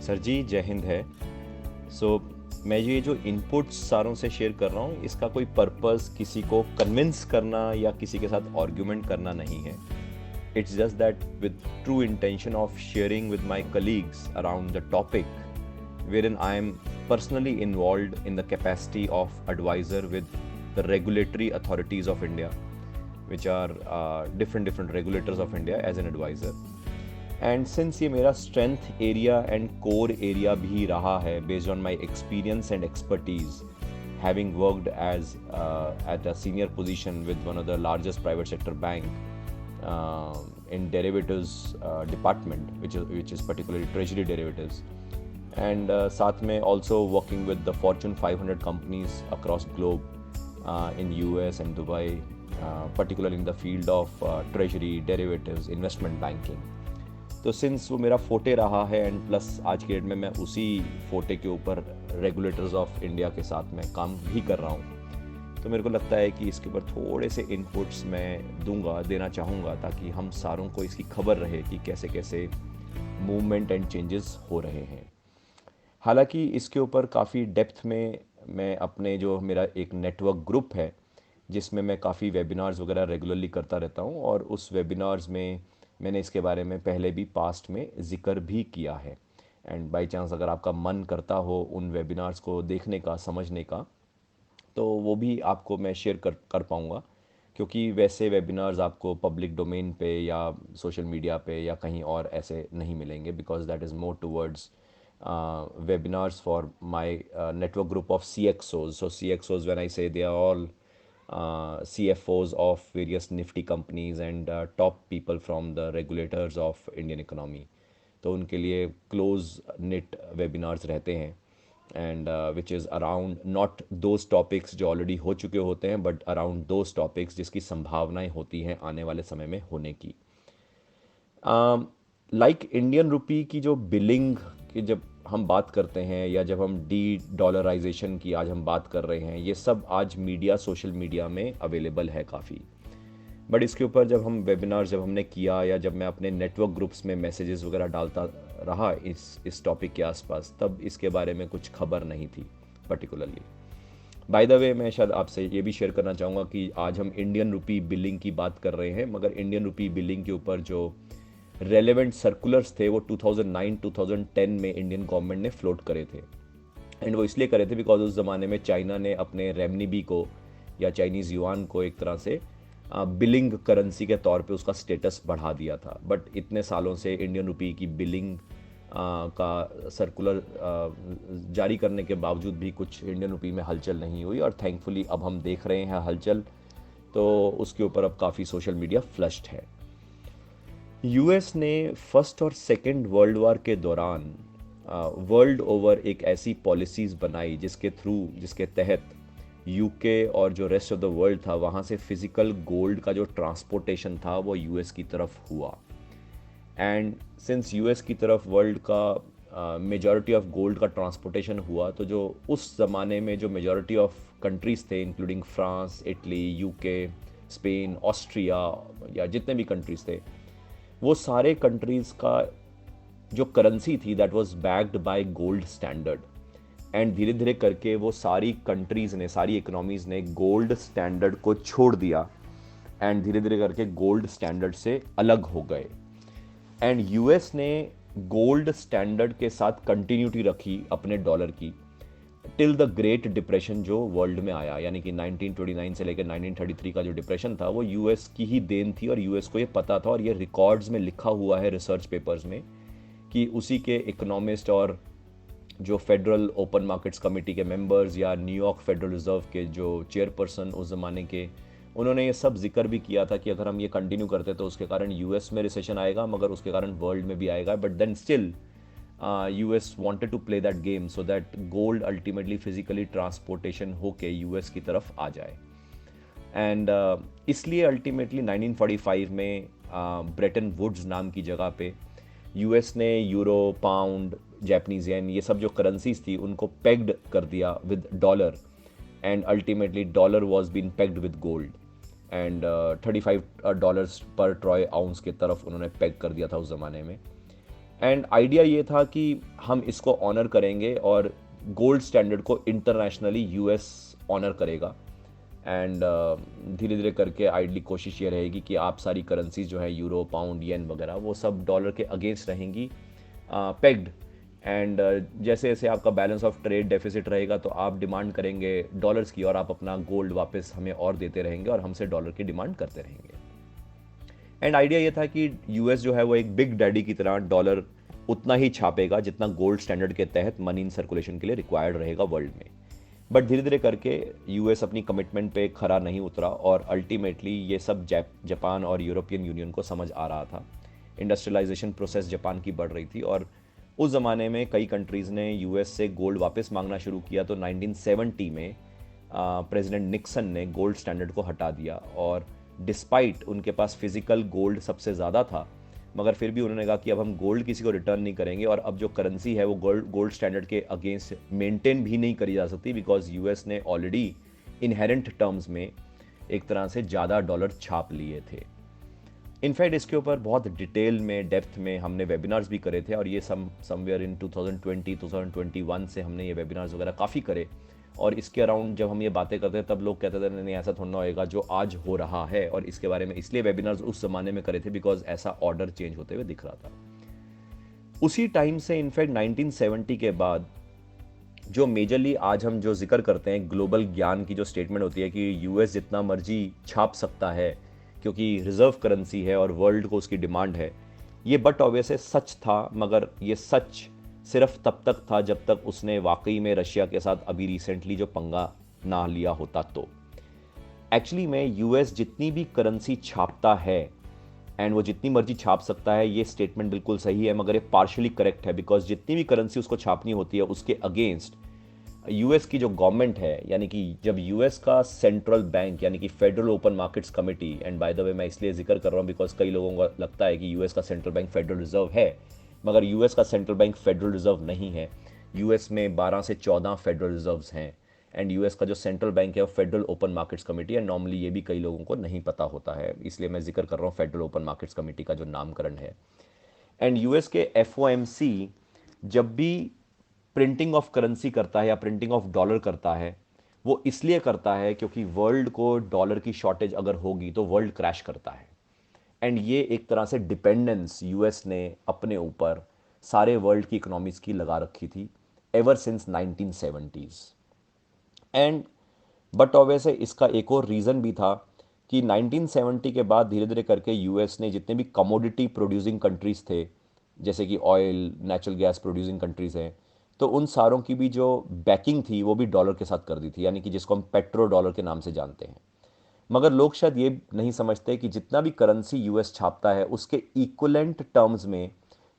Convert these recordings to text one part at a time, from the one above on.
Sir जी जय हिंद है। सो मैं ये जो इनपुट्स सारों से शेयर कर रहा हूँ, इसका कोई पर्पस किसी को कन्विंस करना या किसी के साथ आर्ग्यूमेंट करना नहीं है। It's just that with true intention of sharing with my colleagues around the topic wherein I am personally involved in the capacity of advisor with the regulatory authorities of India, which are different regulators of India as an advisor. And since ये मेरा strength area and core area भी रहा है based on my experience and expertise having worked as at a senior position with one of the largest private sector bank in derivatives department which is particularly treasury derivatives and साथ में also working with the Fortune 500 companies across globe in US and Dubai, particularly in the field of treasury derivatives investment banking. तो since वो मेरा फोटे रहा है and plus आज के डेट में मैं उसी फोटे के ऊपर रेगुलेटर्स ऑफ इंडिया के साथ में काम भी कर रहा हूँ, तो मेरे को लगता है कि इसके ऊपर थोड़े से इनपुट्स मैं देना चाहूँगा ताकि हम सारों को इसकी खबर रहे कि कैसे कैसे मूवमेंट एंड चेंजेस हो रहे हैं। हालांकि इसके ऊपर काफ़ी डेप्थ में मैं अपने जो मेरा एक नेटवर्क ग्रुप है जिसमें मैं काफ़ी वेबिनार्स वगैरह रेगुलरली करता रहता हूँ, और उस वेबिनार्स में मैंने इसके बारे में पहले भी पास्ट में ज़िक्र भी किया है। एंड बाय चांस अगर आपका मन करता हो उन वेबिनार्स को देखने का, समझने का, तो वो भी आपको मैं शेयर कर पाऊँगा, क्योंकि वैसे वेबिनार्स आपको पब्लिक डोमेन पे या सोशल मीडिया पे या कहीं और ऐसे नहीं मिलेंगे, because that is more towards webinars for my network group of CXOs. So CXOs, when I say, they are all CFOs of various nifty companies and top people from the regulators of Indian economy. तो उनके लिए close knit webinars रहते हैं, and which is around not those topics जो already हो चुके होते हैं, बट अराउंड दोज टॉपिक्स जिसकी संभावनाएं होती हैं आने वाले समय में होने की। लाइक इंडियन रुपी की जो बिलिंग की जब हम बात करते हैं, या जब हम डी डॉलराइजेशन की आज हम बात कर रहे हैं, ये सब आज मीडिया, सोशल मीडिया में अवेलेबल है काफ़ी। बट इसके ऊपर जब हम वेबिनार जब हमने किया, या जब मैं अपने नेटवर्क ग्रुप्स में मैसेजेस वगैरह डालता रहा इस टॉपिक के आसपास, तब इसके बारे में कुछ खबर नहीं थी पर्टिकुलरली। बाय द वे, मैं शायद आपसे ये भी शेयर करना चाहूँगा कि आज हम इंडियन रुपी बिलिंग की बात कर रहे हैं, मगर इंडियन रुपी बिलिंग के ऊपर जो रेलेवेंट सर्कुलर्स थे वो 2009-2010 में इंडियन गवर्नमेंट ने फ्लोट करे थे। एंड वो इसलिए करे थे बिकॉज उस ज़माने में चाइना ने अपने रेमनीबी को या चाइनीज़ युआन को एक तरह से बिलिंग करेंसी के तौर पे उसका स्टेटस बढ़ा दिया था। बट इतने सालों से इंडियन रुपी की बिलिंग का सर्कुलर जारी करने के बावजूद भी कुछ इंडियन रुपी में हलचल नहीं हुई, और थैंकफुली अब हम देख रहे हैं हलचल, तो उसके ऊपर अब काफ़ी सोशल मीडिया फ्लश्ड है। यूएस ने फर्स्ट और सेकेंड वर्ल्ड वार के दौरान वर्ल्ड ओवर एक ऐसी पॉलिसीज़ बनाई जिसके तहत यूके और जो रेस्ट ऑफ द वर्ल्ड था वहाँ से फिज़िकल गोल्ड का जो ट्रांसपोर्टेशन था वो यूएस की तरफ हुआ। एंड सिंस यूएस की तरफ वर्ल्ड का मेजॉरिटी ऑफ गोल्ड का ट्रांसपोर्टेशन हुआ, तो जो उस ज़माने में जो मेजॉरिटी ऑफ कंट्रीज़ थे, including France, Italy, UK, Spain, Austria, या जितने भी कंट्रीज़ थे, वो सारे कंट्रीज़ का जो करेंसी थी that was backed by gold standard. And धीरे धीरे करके वो सारी कंट्रीज़ ने, सारी इकोनॉमीज़ ने गोल्ड स्टैंडर्ड को छोड़ दिया, एंड धीरे धीरे करके गोल्ड स्टैंडर्ड से अलग हो गए। एंड यूएस ने गोल्ड स्टैंडर्ड के साथ कंटिन्यूटी रखी अपने डॉलर की टिल द ग्रेट डिप्रेशन जो वर्ल्ड में आया, यानी कि 1929 से लेकर 1933 का जो डिप्रेशन था वो यूएस की ही देन थी, और यूएस को ये पता था, और ये रिकॉर्ड्स में लिखा हुआ है रिसर्च पेपर्स में, कि उसी के इकोनॉमिस्ट और जो फेडरल ओपन मार्केट्स कमेटी के मेंबर्स या न्यूयॉर्क फेडरल रिजर्व के जो चेयरपर्सन उस ज़माने के, उन्होंने ये सब जिक्र भी किया था कि अगर हम ये कंटिन्यू करते तो उसके कारण यूएस में रिसेशन आएगा, मगर उसके कारण वर्ल्ड में भी आएगा। But then still US wanted to play that game so that gold ultimately physically transportation होके यूएस की तरफ आ जाए। एंड इसलिए अल्टीमेटली 1945 में ब्रेटन वुड्स नाम की जगह पे यूएस ने यूरो, पाउंड, जापानीज येन, ये सब जो करेंसीज थी उनको पेग्ड कर दिया with dollar, and ultimately dollar was been pegged with gold, and $35 पर ट्रॉय आउंस की तरफ उन्होंने पेग कर दिया था उस ज़माने में। एंड आइडिया ये था कि हम इसको ऑनर करेंगे और गोल्ड स्टैंडर्ड को इंटरनेशनली यूएस ऑनर करेगा। एंड धीरे धीरे करके आइडली कोशिश ये रहेगी कि आप सारी करेंसीज जो है यूरो, पाउंड, येन वगैरह वो सब डॉलर के अगेंस्ट रहेंगी पेग्ड। एंड जैसे जैसे आपका बैलेंस ऑफ ट्रेड डेफिसिट रहेगा तो आप डिमांड करेंगे डॉलर्स की और आप अपना गोल्ड वापस हमें और देते रहेंगे और हमसे डॉलर की डिमांड करते रहेंगे। एंड आइडिया ये था कि यूएस जो है वो एक बिग डैडी की तरह डॉलर उतना ही छापेगा जितना गोल्ड स्टैंडर्ड के तहत मनी इन सर्कुलेशन के लिए रिक्वायर्ड रहेगा वर्ल्ड में। बट धीरे धीरे करके यूएस अपनी कमिटमेंट पे खरा नहीं उतरा और अल्टीमेटली ये सब जापान और यूरोपियन यूनियन को समझ आ रहा था। इंडस्ट्रियलाइजेशन प्रोसेस जापान की बढ़ रही थी और उस ज़माने में कई कंट्रीज़ ने यूएस से गोल्ड वापस मांगना शुरू किया। तो 1970 में प्रेसिडेंट निक्सन ने गोल्ड स्टैंडर्ड को हटा दिया और डिस्पाइट उनके पास फिजिकल गोल्ड सबसे ज़्यादा था, मगर फिर भी उन्होंने कहा कि अब हम गोल्ड किसी को रिटर्न नहीं करेंगे और अब जो करेंसी है वो गोल्ड स्टैंडर्ड के अगेंस्ट मेंटेन भी नहीं करी जा सकती, बिकॉज यूएस ने ऑलरेडी इनहेरेंट टर्म्स में एक तरह से ज़्यादा डॉलर छाप लिए थे। इनफैक्ट इसके ऊपर बहुत डिटेल में, डेप्थ में हमने वेबिनार्स भी करे थे और ये समवेयर इन 2020-2021 से हमने ये वेबिनार्स वगैरह काफ़ी करे। और इसके अराउंड जब हम ये बातें करते हैं तब लोग कहते थे नहीं ऐसा थोड़ा ना होएगा जो आज हो रहा है, और इसके बारे में इसलिए वेबिनार्स उस ज़माने में करे थे बिकॉज ऐसा ऑर्डर चेंज होते हुए दिख रहा था। उसी टाइम से इनफैक्ट 1970 के बाद जो मेजरली आज हम जो जिक्र करते हैं ग्लोबल ज्ञान की जो स्टेटमेंट होती है कि यूएस जितना मर्जी छाप सकता है क्योंकि रिजर्व करेंसी है और वर्ल्ड को उसकी डिमांड है, ये बट ऑब्वियस सच था, मगर ये सच सिर्फ तब तक था जब तक उसने वाकई में रशिया के साथ अभी रिसेंटली जो पंगा ना लिया होता। तो एक्चुअली में यूएस जितनी भी करेंसी छापता है एंड वो जितनी मर्जी छाप सकता है, ये स्टेटमेंट बिल्कुल सही है, मगर ये पार्शियली करेक्ट है बिकॉज जितनी भी करेंसी उसको छापनी होती है उसके अगेंस्ट यूएस की जो गवर्नमेंट है, यानी कि जब यूएस का सेंट्रल बैंक यानी कि federal open markets committee, and by the way मैं इसलिए जिक्र कर रहा हूँ बिकॉज कई लोगों को लगता है कि यूएस का सेंट्रल बैंक फेडरल रिजर्व है, मगर यूएस का सेंट्रल बैंक फेडरल रिजर्व नहीं है। यूएस में 12 से 14 फेडरल रिजर्व्स हैं एंड यूएस का जो सेंट्रल बैंक है वो फेडरल ओपन मार्केट्स कमेटी है। नॉर्मली ये भी कई लोगों को नहीं पता होता है, इसलिए मैं जिक्र कर रहा हूँ फेडरल ओपन मार्केट्स कमेटी का जो नामकरण है। एंड यूएस के एफओएमसी जब भी प्रिंटिंग ऑफ करेंसी करता है या प्रिंटिंग ऑफ डॉलर करता है, वो इसलिए करता है क्योंकि वर्ल्ड को डॉलर की शॉर्टेज अगर होगी तो वर्ल्ड क्रैश करता है। एंड ये एक तरह से डिपेंडेंस यूएस ने अपने ऊपर सारे वर्ल्ड की इकोनॉमीज की लगा रखी थी ever since 1970s। And but obvious है इसका एक और रीज़न भी था कि 1970 के बाद धीरे धीरे करके यूएस ने जितने भी कमोडिटी प्रोड्यूसिंग कंट्रीज़ थे, जैसे कि oil, natural gas producing countries हैं, तो उन सारों की भी जो बैकिंग थी वो भी डॉलर के साथ कर दी थी, यानी कि जिसको हम पेट्रो डॉलर के नाम से जानते हैं। मगर लोग शायद ये नहीं समझते कि जितना भी करेंसी यूएस छापता है उसके इक्विवेलेंट टर्म्स में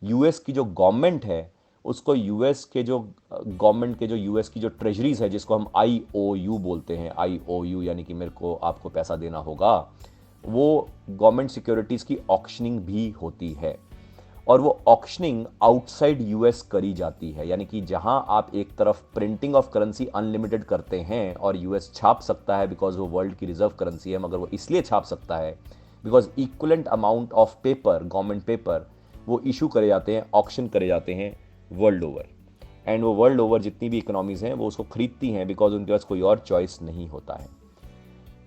यूएस की जो गवर्नमेंट है उसको यूएस के जो गवर्नमेंट के जो यूएस की जो ट्रेजरीज है, जिसको हम आईओयू बोलते हैं, आईओयू यानी कि मेरे को आपको पैसा देना होगा, वो गवर्नमेंट सिक्योरिटीज़ की ऑक्शनिंग भी होती है। और वो ऑक्शनिंग आउटसाइड यूएस करी जाती है, यानी कि जहां आप एक तरफ प्रिंटिंग ऑफ करेंसी अनलिमिटेड करते हैं और यूएस छाप सकता है बिकॉज वो वर्ल्ड की रिजर्व करेंसी है, मगर वो इसलिए छाप सकता है because equivalent amount of paper, government paper, वो इशू करे जाते हैं, ऑक्शन करे जाते हैं वर्ल्ड ओवर। एंड वो वर्ल्ड ओवर जितनी भी इकोनॉमीज़ हैं वो उसको खरीदती हैं बिकॉज उनके पास कोई और चॉइस नहीं होता है।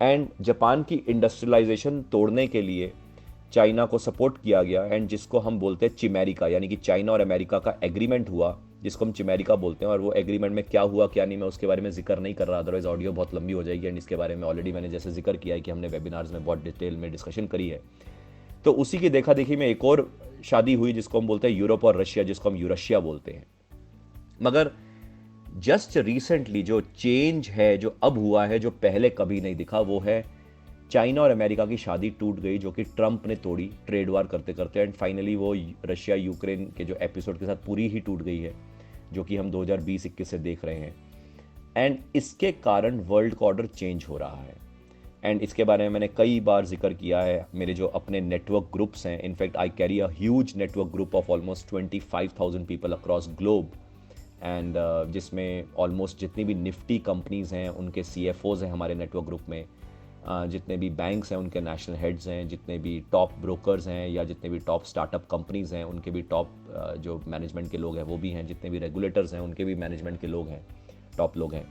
एंड जापान की इंडस्ट्रियलाइजेशन तोड़ने के लिए चाइना को सपोर्ट किया गया, एंड जिसको हम बोलते हैं चिमेरिका, यानी कि चाइना और अमेरिका का एग्रीमेंट हुआ जिसको हम चिमेरिका बोलते हैं। और वो एग्रीमेंट में क्या हुआ क्या नहीं मैं उसके बारे में जिक्र नहीं कर रहा, अदरवाइज ऑडियो बहुत लंबी हो जाएगी। एंड इसके बारे में ऑलरेडी मैंने जैसे जिक्र किया है कि हमने वेबिनार्स में बहुत डिटेल में डिस्कशन करी है। तो उसी की देखा देखी में एक और शादी हुई जिसको हम बोलते हैं यूरोप और रशिया, जिसको हम यूरशिया बोलते हैं। मगर जस्ट रिसेंटली जो चेंज है, जो अब हुआ है, जो पहले कभी नहीं दिखा, वो है चाइना और अमेरिका की शादी टूट गई, जो कि ट्रंप ने तोड़ी ट्रेड वार करते करते। एंड फाइनली वो रशिया यूक्रेन के जो एपिसोड के साथ पूरी ही टूट गई है, जो कि हम 2020-21 से देख रहे हैं। एंड इसके कारण वर्ल्ड का ऑर्डर चेंज हो रहा है। एंड इसके बारे में मैंने कई बार जिक्र किया है, मेरे जो अपने नेटवर्क ग्रुप्स हैं, in fact I carry a huge network group of almost 25,000 people across globe, and जिसमें ऑलमोस्ट जितनी भी निफ्टी कंपनीज़ हैं उनके CFOs हैं हमारे नेटवर्क ग्रुप में। जितने भी बैंक्स हैं उनके नेशनल हेड्स हैं, जितने भी टॉप ब्रोकर्स हैं या जितने भी टॉप स्टार्टअप कंपनीज़ हैं उनके भी टॉप जो मैनेजमेंट के लोग हैं वो भी हैं, जितने भी रेगुलेटर्स हैं उनके भी मैनेजमेंट के लोग हैं, टॉप लोग हैं।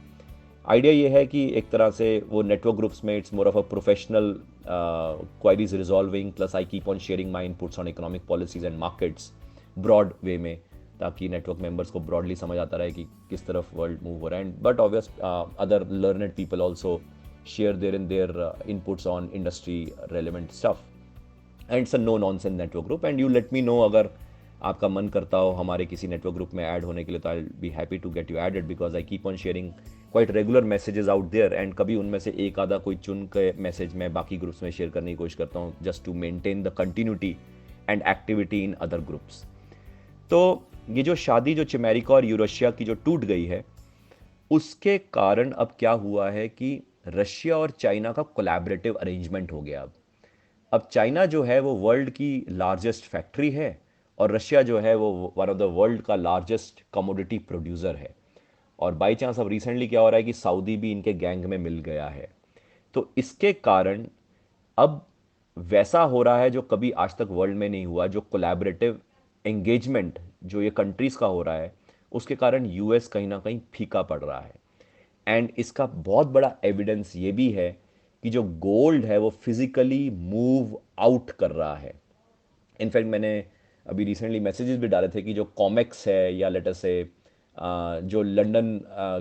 आइडिया ये है कि एक तरह से वो नेटवर्क ग्रुप्स में it's more of a professional queries resolving, plus I keep on sharing my inputs on economic policies and markets broad way में, ताकि नेटवर्क मेंबर्स को ब्रॉडली समझ आता रहे कि किस तरफ वर्ल्ड मूव हो रहा है। But obvious other learned people also share their inputs on industry relevant stuff, and it's a no nonsense network group. And you let me know अगर आपका मन करता हो हमारे किसी नेटवर्क ग्रुप में ऐड होने के लिए, तो I will be happy to get you added, because I keep on sharing quite regular messages out there, and कभी उनमें से एक आधा कोई चुन के मैसेज मैं बाकी ग्रुप्स में शेयर करने की कोशिश करता हूँ, just to maintain the continuity and activity in other groups. तो ये जो शादी जो चिमेरिका और यूरेशिया की जो टूट गई है, उसके कारण अब क्या हुआ है कि रशिया और चाइना का कोलैबोरेटिव अरेंजमेंट हो गया। अब चाइना जो है वो वर्ल्ड की लार्जेस्ट फैक्ट्री है, और रशिया जो है वो वन ऑफ द वर्ल्ड का लार्जेस्ट कमोडिटी प्रोड्यूसर है। और बाई चांस अब रिसेंटली क्या हो रहा है कि सऊदी भी इनके गैंग में मिल गया है। तो इसके कारण अब वैसा हो रहा है जो कभी आज तक वर्ल्ड में नहीं हुआ, जो कोलैबोरेटिव एंगेजमेंट जो ये कंट्रीज़ का हो रहा है, उसके कारण यूएस कहीं ना कहीं फीका पड़ रहा है। एंड इसका बहुत बड़ा एविडेंस ये भी है कि जो गोल्ड है वो फिजिकली मूव आउट कर रहा है। इनफैक्ट मैंने अभी रिसेंटली मैसेजेस भी डाले थे कि जो कॉमेक्स है या लेटर से जो लंदन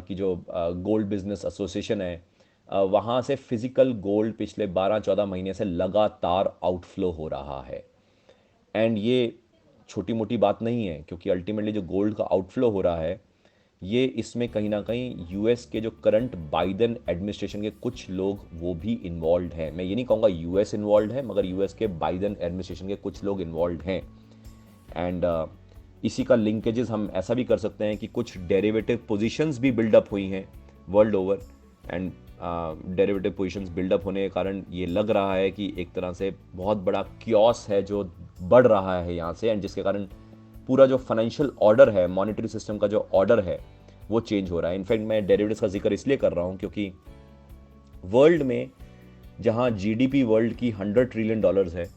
की जो गोल्ड बिजनेस एसोसिएशन है, वहाँ से फिजिकल गोल्ड पिछले 12-14 महीने से लगातार आउटफ्लो हो रहा है। एंड ये छोटी मोटी बात नहीं है, क्योंकि अल्टीमेटली जो गोल्ड का आउटफ्लो हो रहा है, ये इसमें कहीं ना कहीं यूएस के जो करंट बाइडेन एडमिनिस्ट्रेशन के कुछ लोग वो भी इन्वॉल्व हैं। मैं ये नहीं कहूँगा यूएस इन्वॉल्व है, मगर यूएस के बाइडेन एडमिनिस्ट्रेशन के कुछ लोग इन्वॉल्व हैं। एंड इसी का लिंकेजेस हम ऐसा भी कर सकते हैं कि कुछ डेरिवेटिव पोजीशंस भी बिल्डअप हुई हैं world over, and derivative positions build up होने के कारण ये लग रहा है कि एक तरह से बहुत बड़ा क्योस है जो बढ़ रहा है यहाँ से, एंड जिसके कारण पूरा जो फाइनेंशियल ऑर्डर है, मॉनेटरी सिस्टम का जो ऑर्डर है, वो चेंज हो रहा है। इनफैक्ट मैं डेरिवेटिव्स का जिक्र इसलिए कर रहा हूँ क्योंकि वर्ल्ड में जहाँ जीडीपी वर्ल्ड की $100 ट्रिलियन है,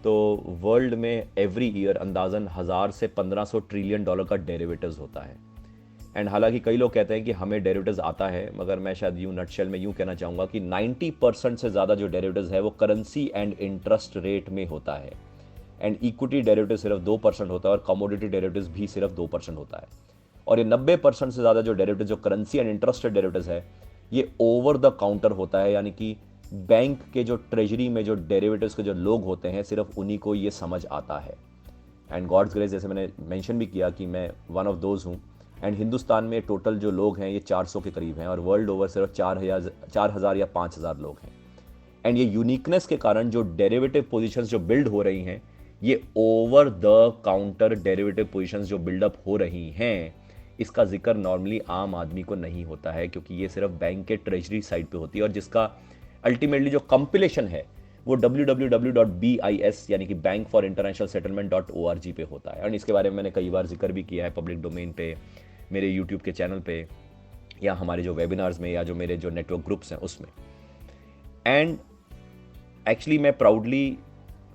तो वर्ल्ड में एवरी ईयर अंदाजन 1000 से 1500 ट्रिलियन डॉलर का डेरिवेटिव्स होता है। एंड हालांकि कई लोग कहते हैं कि हमें डेरिवेटिव्स आता है, मगर मैं शायद यूँ नटशेल में यूँ कहना चाहूँगा कि 90% से ज़्यादा जो डेरिवेटिव्स है वो करेंसी एंड इंटरेस्ट रेट में होता है, एंड इक्विटी डेरिवेटिव सिर्फ 2% होता है, और कमोडिटी डेरिवेटिव्स भी सिर्फ 2% होता है। और ये 90% से ज़्यादा जो डेरिवेटिव जो currency and interest rate derivatives है, ये ओवर द काउंटर होता है, यानी कि बैंक के जो ट्रेजरी में जो डेरिवेटिव्स के जो लोग होते हैं, सिर्फ उन्हीं को ये समझ आता है। एंड गॉड्स ग्रेस, जैसे मैंने मेंशन भी किया कि मैं वन ऑफ दोज हूँ। एंड हिंदुस्तान में टोटल जो लोग हैं ये 400 के करीब हैं, और वर्ल्ड ओवर सिर्फ 4000 या 5000 लोग हैं। एंड ये यूनिकनेस के कारण जो डेरिवेटिव पोजीशंस जो बिल्ड हो रही हैं, ये over the counter derivative positions जो बिल्डअप हो रही हैं, इसका जिक्र नॉर्मली आम आदमी को नहीं होता है, क्योंकि ये सिर्फ बैंक के ट्रेजरी साइड पे होती है, और जिसका अल्टीमेटली जो कंपिलेशन है वो www.BIS यानी कि बैंक फॉर इंटरनेशनल सेटलमेंट.org पे होता है। और इसके बारे में मैंने कई बार जिक्र भी किया है पब्लिक डोमेन पे, मेरे यूट्यूब के चैनल पे, या हमारे जो वेबिनार्स में, या जो मेरे जो नेटवर्क ग्रुप्स हैं उसमें। एंड एक्चुअली मैं प्राउडली,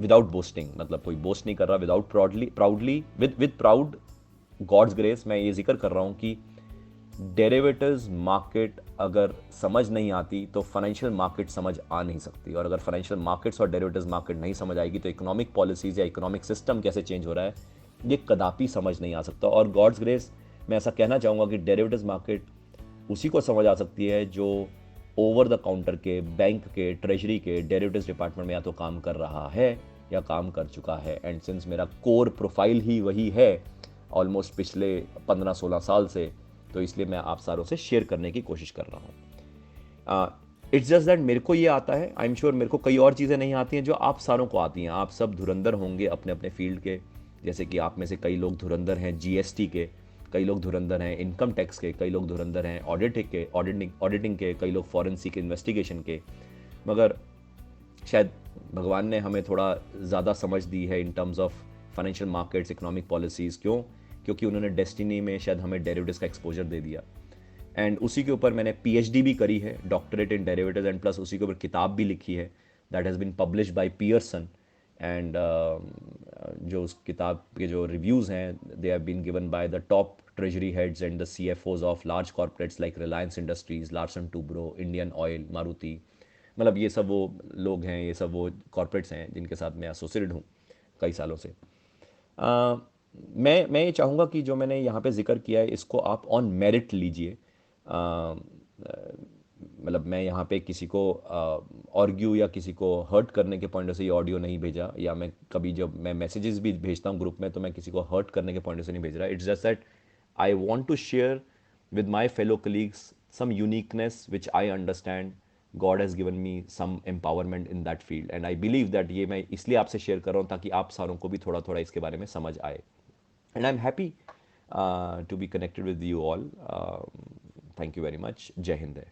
विदाउट बोस्टिंग, मतलब कोई बोस्ट नहीं कर रहा, without proudly with proud God's grace, मैं ये जिक्र कर रहा हूँ कि डेरिवेटिव्स मार्केट अगर समझ नहीं आती तो फाइनेंशियल मार्केट समझ आ नहीं सकती, और अगर फाइनेंशियल मार्केट्स और डेरिवेटिव्स मार्केट नहीं समझ आएगी तो इकोनॉमिक पॉलिसीज़ या इकोनॉमिक सिस्टम कैसे चेंज हो रहा है ये कदापि समझ नहीं आ सकता। और गॉड्स ग्रेस मैं ऐसा कहना चाहूँगा कि डेरिवेटिव्स मार्केट उसी को समझ आ सकती है जो ओवर द काउंटर के, बैंक के, ट्रेजरी के डेरिवेटिव्स डिपार्टमेंट में या तो काम कर रहा है या काम कर चुका है। एंड सिंस मेरा कोर प्रोफाइल ही वही है ऑलमोस्ट पिछले 15-16 साल से, तो इसलिए मैं आप सारों से शेयर करने की कोशिश कर रहा हूँ। इट्स जस्ट दैट मेरे को ये आता है, आई एम श्योर मेरे को कई और चीज़ें नहीं आती हैं जो आप सारों को आती हैं। आप सब धुरंधर होंगे अपने अपने फील्ड के, जैसे कि आप में से कई लोग धुरंधर हैं जीएसटी के, कई लोग धुरंधर हैं इनकम टैक्स के, कई लोग धुरंधर हैं ऑडिटिंग के, कई लोग फॉरेंसिक इन्वेस्टिगेशन के। मगर शायद भगवान ने हमें थोड़ा ज़्यादा समझ दी है in terms of financial markets, economic policies. क्योंकि उन्होंने डेस्टिनी में शायद हमें डेरिवेटिव्स का एक्सपोजर दे दिया। एंड उसी के ऊपर मैंने पीएचडी भी करी है, doctorate in derivatives, and plus उसी के ऊपर किताब भी लिखी है that has been publish by Pearson. And जो उस किताब के जो रिव्यूज़ हैं they have been given by the top treasury heads and the CFOs of large corporates like Reliance Industries, Larsen Toubro, Indian Oil, Maruti. मतलब ये सब वो लोग हैं, ये सब वो कॉर्पोरेट्स हैं जिनके साथ मैं एसोसिएटेड हूँ कई सालों से। अ, मैं ये चाहूँगा कि जो मैंने यहाँ पे जिक्र किया है इसको आप ऑन मेरिट लीजिए। मतलब मैं यहाँ पे किसी को आर्ग्यू या किसी को हर्ट करने के पॉइंट से ये ऑडियो नहीं भेजा, या मैं कभी जब मैं मैसेजेस भी भेजता हूँ ग्रुप में तो मैं किसी को हर्ट करने के पॉइंट से नहीं भेज रहा। It's just that I want to share with my fellow colleagues some uniqueness which I understand. God has given me some empowerment in that field and I believe that ये मैं इसलिए आपसे शेयर कर रहा हूँ ताकि आप सारों को भी थोड़ा थोड़ा इसके बारे में समझ आए। And I'm happy to be connected with you all. Thank you very much. जय हिंद है।